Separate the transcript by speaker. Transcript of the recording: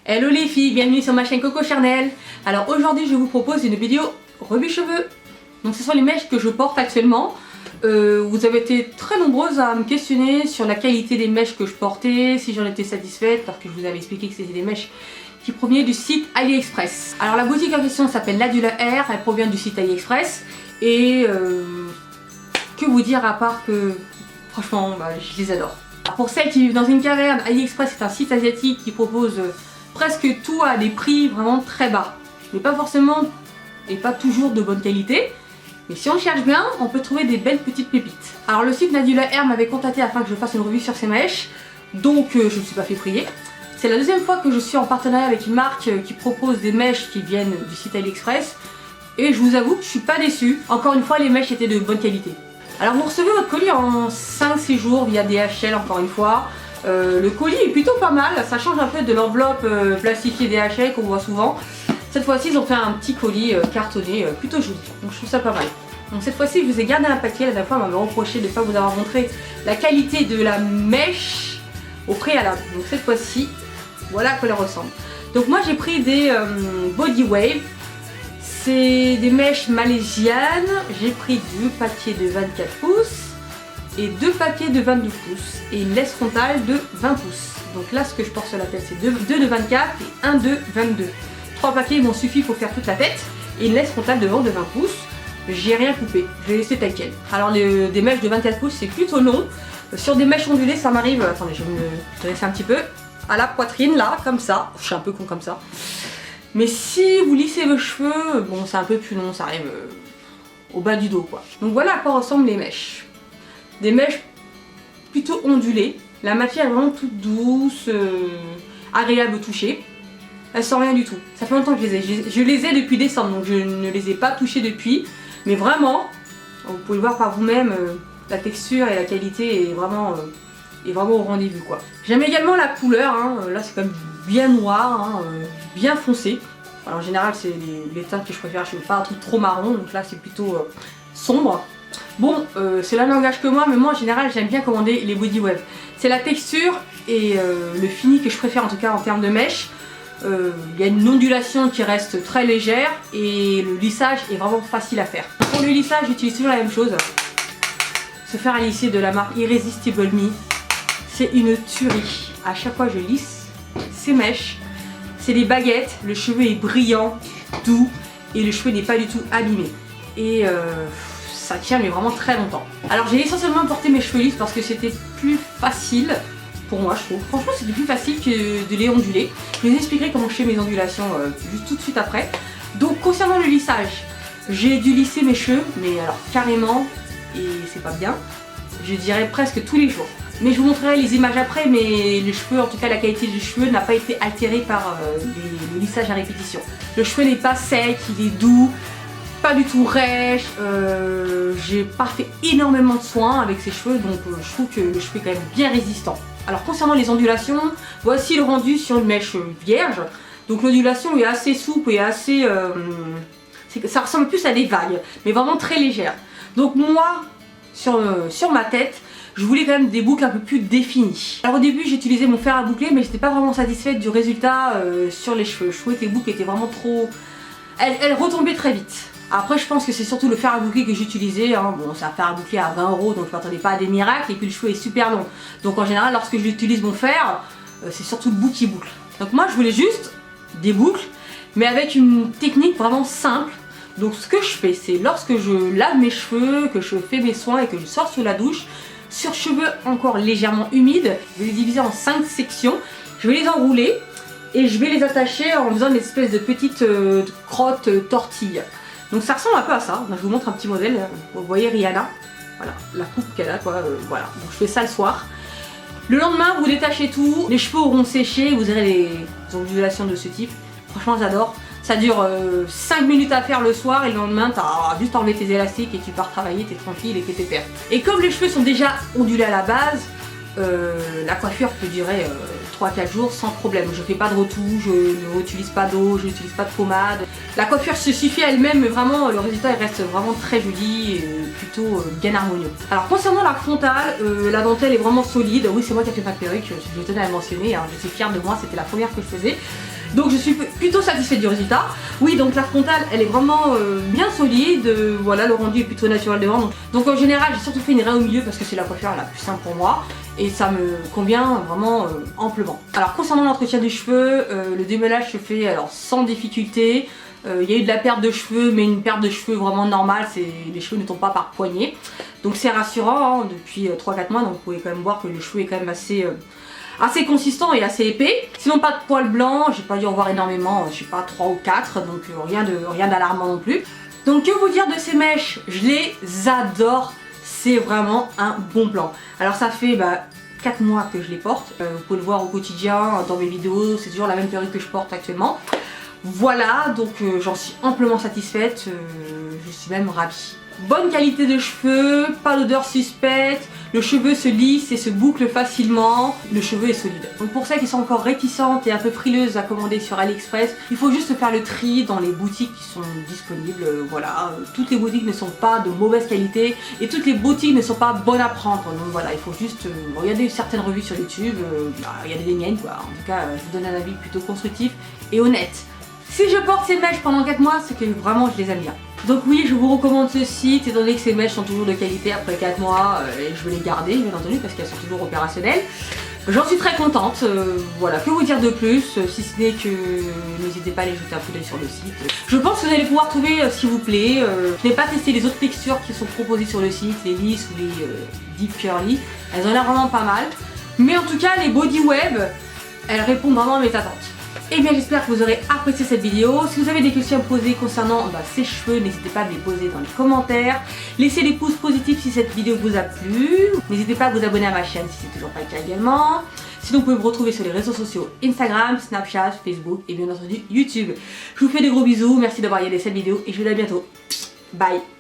Speaker 1: Hello les filles, bienvenue sur ma chaîne Coco Charnel. Alors aujourd'hui je vous propose une vidéo revue cheveux. Donc ce sont les mèches que je porte actuellement. Vous avez été très nombreuses à me questionner sur la qualité des mèches que je portais, si j'en étais satisfaite, parce que je vous avais expliqué que c'était des mèches qui provenaient du site AliExpress. Alors la boutique en question s'appelle Nadula Hair, elle provient du site AliExpress. Et que vous dire à part que franchement je les adore. Pour celles qui vivent dans une caverne, AliExpress est un site asiatique qui propose presque tout à des prix vraiment très bas. Mais pas forcément et pas toujours de bonne qualité. Mais si on cherche bien, on peut trouver des belles petites pépites. Alors le site Nadula Hair m'avait contacté afin que je fasse une revue sur ces mèches. Donc je ne me suis pas fait prier. C'est la deuxième fois que je suis en partenariat avec une marque qui propose des mèches qui viennent du site AliExpress. Et je vous avoue que je suis pas déçue. Encore une fois, les mèches étaient de bonne qualité. Alors vous recevez votre colis en 5-6 jours via DHL encore une fois. Le colis est plutôt pas mal, ça change un peu de l'enveloppe plastifiée DHL qu'on voit souvent. Cette fois-ci ils ont fait un petit colis cartonné plutôt joli, donc je trouve ça pas mal. Donc cette fois-ci je vous ai gardé un paquet, la dernière fois on m'avait reproché de ne pas vous avoir montré la qualité de la mèche au préalable. Donc cette fois-ci, voilà à quoi elle ressemble. Donc moi j'ai pris des Body Wave. C'est des mèches malaisiennes, j'ai pris 2 papiers de 24 pouces et 2 papiers de 22 pouces et une laisse frontale de 20 pouces. Donc là ce que je porte sur la tête c'est 2 de 24 et 1 de 22. 3 papiers m'ont suffi pour faire toute la tête et une laisse frontale devant de 20 pouces. J'ai rien coupé, je l'ai laissé tel quel. Alors des mèches de 24 pouces c'est plutôt long. Sur des mèches ondulées ça m'arrive, attendez je vais me dresser un petit peu, à la poitrine là comme ça, je suis un peu con comme ça. Mais si vous lissez vos cheveux, bon c'est un peu plus long, ça arrive au bas du dos quoi. Donc voilà à quoi ressemblent les mèches. Des mèches plutôt ondulées. La matière est vraiment toute douce, agréable au toucher. Elle sent rien du tout. Ça fait longtemps que je les ai. Je les ai depuis décembre, donc je ne les ai pas touchées depuis. Mais vraiment, vous pouvez le voir par vous-même, la texture et la qualité est vraiment au rendez-vous quoi. J'aime également la couleur, hein. Là c'est quand même bien noir, hein, bien foncé. Alors, en général c'est les teintes que je préfère, je ne veux pas un truc trop marron, donc là c'est plutôt sombre. Bon, c'est le même langage que moi, mais moi en général j'aime bien commander les Body Wave. C'est la texture et le fini que je préfère en tout cas en termes de mèche. Il y a une ondulation qui reste très légère et le lissage est vraiment facile à faire. Pour le lissage j'utilise toujours la même chose. Ce fer à lisser de la marque Irresistible Me. C'est une tuerie. À chaque fois je lisse ces mèches. C'est des baguettes, le cheveu est brillant, doux et le cheveu n'est pas du tout abîmé. Et ça tient mais vraiment très longtemps. Alors j'ai essentiellement porté mes cheveux lisses parce que c'était plus facile pour moi je trouve. Franchement c'était plus facile que de les onduler. Je vous expliquerai comment je fais mes ondulations juste tout de suite après. Donc concernant le lissage, j'ai dû lisser mes cheveux mais alors carrément et c'est pas bien. Je dirais presque tous les jours. Mais je vous montrerai les images après, mais les cheveux, en tout cas la qualité du cheveu n'a pas été altérée par le lissage à répétition. Le cheveu n'est pas sec, il est doux, pas du tout rêche, j'ai pas fait énormément de soins avec ces cheveux, donc je trouve que le cheveu est quand même bien résistant. Alors concernant les ondulations, voici le rendu sur une mèche vierge. Donc l'ondulation est assez souple et assez... ça ressemble plus à des vagues, mais vraiment très légère. Donc moi, sur ma tête, je voulais quand même des boucles un peu plus définies. Alors au début j'ai utilisé mon fer à boucler mais j'étais pas vraiment satisfaite du résultat sur les cheveux. Je trouvais que les boucles étaient vraiment trop... Elles retombaient très vite. Après je pense que c'est surtout le fer à boucler que j'utilisais, hein. Bon c'est un fer à boucler à 20 € donc je m'attendais pas à des miracles et puis le cheveu est super long. Donc en général lorsque j'utilise mon fer, c'est surtout le bout qui boucle. Donc moi je voulais juste des boucles mais avec une technique vraiment simple. Donc ce que je fais c'est lorsque je lave mes cheveux, que je fais mes soins et que je sors sous la douche, sur cheveux encore légèrement humides, je vais les diviser en 5 sections, je vais les enrouler et je vais les attacher en faisant une espèce de petite crotte tortille. Donc ça ressemble un peu à ça. Donc, je vous montre un petit modèle, vous voyez Rihanna, voilà la coupe qu'elle a quoi, voilà. Donc je fais ça le soir. Le lendemain vous détachez tout, les cheveux auront séché, vous aurez les ondulations de ce type. Franchement j'adore. Ça dure 5 minutes à faire le soir et le lendemain t'as juste enlevé tes élastiques et tu pars travailler, t'es tranquille et t'es pépère. Et comme les cheveux sont déjà ondulés à la base, la coiffure peut durer 3-4 jours sans problème. Je fais pas de retouche, je ne réutilise pas d'eau, je n'utilise pas de pommade. La coiffure se suffit à elle-même mais vraiment le résultat il reste vraiment très joli et plutôt bien harmonieux. Alors concernant la frontale, la dentelle est vraiment solide. Oui c'est moi qui ai fait ma perruque, je tenais à le mentionner, hein. Je suis fière de moi, c'était la première que je faisais. Donc je suis plutôt satisfaite du résultat. Oui, donc la frontale elle est vraiment bien solide, voilà, le rendu est plutôt naturel devant. Donc en général j'ai surtout fait une raie au milieu parce que c'est la coiffure la plus simple pour moi. Et ça me convient vraiment amplement. Alors concernant l'entretien des cheveux, le démêlage se fait alors sans difficulté. Il y a eu de la perte de cheveux, mais une perte de cheveux vraiment normale, les cheveux ne tombent pas par poignée. Donc c'est rassurant hein, depuis 3-4 mois, donc vous pouvez quand même voir que le cheveu est quand même assez consistant et assez épais. Sinon pas de poils blancs, j'ai pas dû en voir énormément, je sais pas 3 ou 4, donc rien d'alarmant non plus. Donc que vous dire de ces mèches, je les adore, c'est vraiment un bon plan. Alors ça fait 4 mois que je les porte, vous pouvez le voir au quotidien, dans mes vidéos, c'est toujours la même perruque que je porte actuellement. Voilà, donc j'en suis amplement satisfaite, je suis même ravie. Bonne qualité de cheveux, pas d'odeur suspecte, le cheveu se lisse et se boucle facilement, le cheveu est solide. Donc pour celles qui sont encore réticentes et un peu frileuses à commander sur AliExpress, il faut juste faire le tri dans les boutiques qui sont disponibles, voilà. Toutes les boutiques ne sont pas de mauvaise qualité et toutes les boutiques ne sont pas bonnes à prendre, donc voilà, il faut juste regarder certaines revues sur YouTube, regardez les miennes quoi. En tout cas, je vous donne un avis plutôt constructif et honnête. Si je porte ces mèches pendant 4 mois, c'est que vraiment je les aime bien. Donc oui, je vous recommande ce site, étant donné que ces mèches sont toujours de qualité après 4 mois, et je veux les garder bien entendu parce qu'elles sont toujours opérationnelles. J'en suis très contente, voilà, que vous dire de plus, si ce n'est que n'hésitez pas à aller jeter un coup d'œil sur le site. Je pense que vous allez pouvoir trouver s'il vous plaît, je n'ai pas testé les autres textures qui sont proposées sur le site, les lisses ou les deep curly, elles ont l'air vraiment pas mal. Mais en tout cas, les body web, elles répondent vraiment à mes attentes. Et bien j'espère que vous aurez apprécié cette vidéo. Si vous avez des questions à me poser concernant ces cheveux, n'hésitez pas à me les poser dans les commentaires. Laissez des pouces positifs si cette vidéo vous a plu. N'hésitez pas à vous abonner à ma chaîne si c'est toujours pas le cas également. Sinon vous pouvez me retrouver sur les réseaux sociaux Instagram, Snapchat, Facebook et bien entendu YouTube. Je vous fais des gros bisous, merci d'avoir regardé cette vidéo et je vous dis à bientôt. Bye.